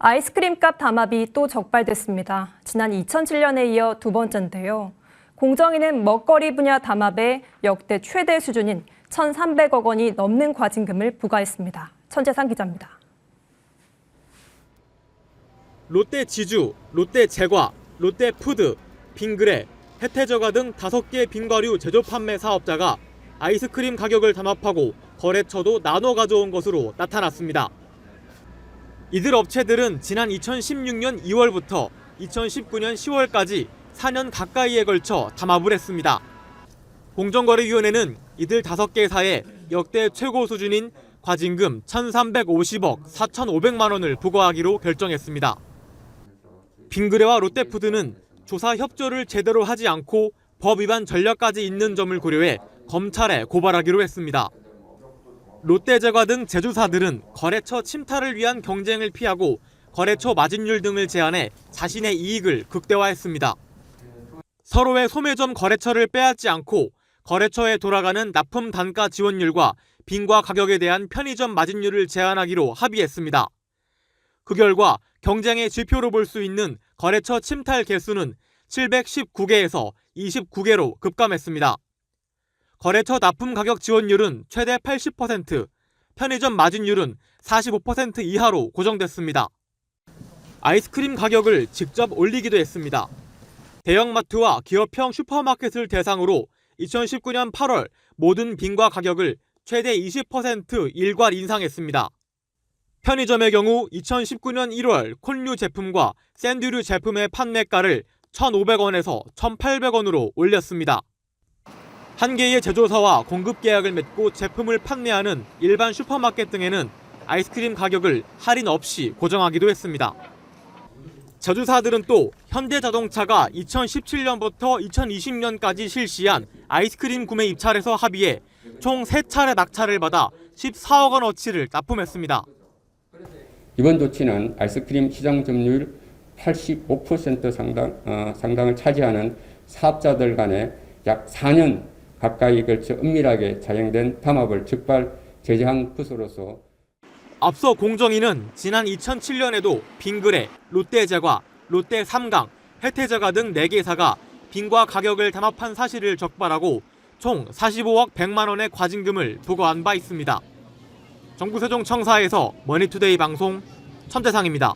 아이스크림값 담합이 또 적발됐습니다. 지난 2007년에 이어 두 번째인데요. 공정위는 먹거리 분야 담합에 역대 최대 수준인 1,300억 원이 넘는 과징금을 부과했습니다. 천재상 기자입니다. 롯데 지주, 롯데 제과, 롯데 푸드, 빙그레, 혜태저가 등 5개 빙과류 제조 판매 사업자가 아이스크림 가격을 담합하고 거래처도 나눠 가져온 것으로 나타났습니다. 이들 업체들은 지난 2016년 2월부터 2019년 10월까지 4년 가까이에 걸쳐 담합을 했습니다. 공정거래위원회는 이들 5개사에 역대 최고 수준인 과징금 1,350억 4,500만 원을 부과하기로 결정했습니다. 빙그레와 롯데푸드는 조사 협조를 제대로 하지 않고 법 위반 전략까지 있는 점을 고려해 검찰에 고발하기로 했습니다. 롯데제과 등 제조사들은 거래처 침탈을 위한 경쟁을 피하고 거래처 마진율 등을 제한해 자신의 이익을 극대화했습니다. 서로의 소매점 거래처를 빼앗지 않고 거래처에 돌아가는 납품 단가 지원율과 빙과 가격에 대한 편의점 마진율을 제한하기로 합의했습니다. 그 결과 경쟁의 지표로 볼 수 있는 거래처 침탈 개수는 719개에서 29개로 급감했습니다. 거래처 납품 가격 지원율은 최대 80%, 편의점 마진율은 45% 이하로 고정됐습니다. 아이스크림 가격을 직접 올리기도 했습니다. 대형마트와 기업형 슈퍼마켓을 대상으로 2019년 8월 모든 빙과 가격을 최대 20% 일괄 인상했습니다. 편의점의 경우 2019년 1월 콘류 제품과 샌드류 제품의 판매가를 1,500원에서 1,800원으로 올렸습니다. 한 개의 제조사와 공급 계약을 맺고 제품을 판매하는 일반 슈퍼마켓 등에는 아이스크림 가격을 할인 없이 고정하기도 했습니다. 제조사들은 또 현대자동차가 2017년부터 2020년까지 실시한 아이스크림 구매 입찰에서 합의해 총 3차례 낙찰을 받아 14억 원어치를 납품했습니다. 이번 조치는 아이스크림 시장 점유율 85% 상당을 차지하는 사업자들 간에 약 4년 가까이 걸쳐 은밀하게 자행된 담합을 적발 제재한 것으로서 앞서 공정위는 지난 2007년에도 빙그레, 롯데제과, 롯데삼강, 혜태제과 등 4개사가 빙과 가격을 담합한 사실을 적발하고 총 45억 100만 원의 과징금을 부과한 바 있습니다. 정부세종청사에서 머니투데이 방송 천재상입니다.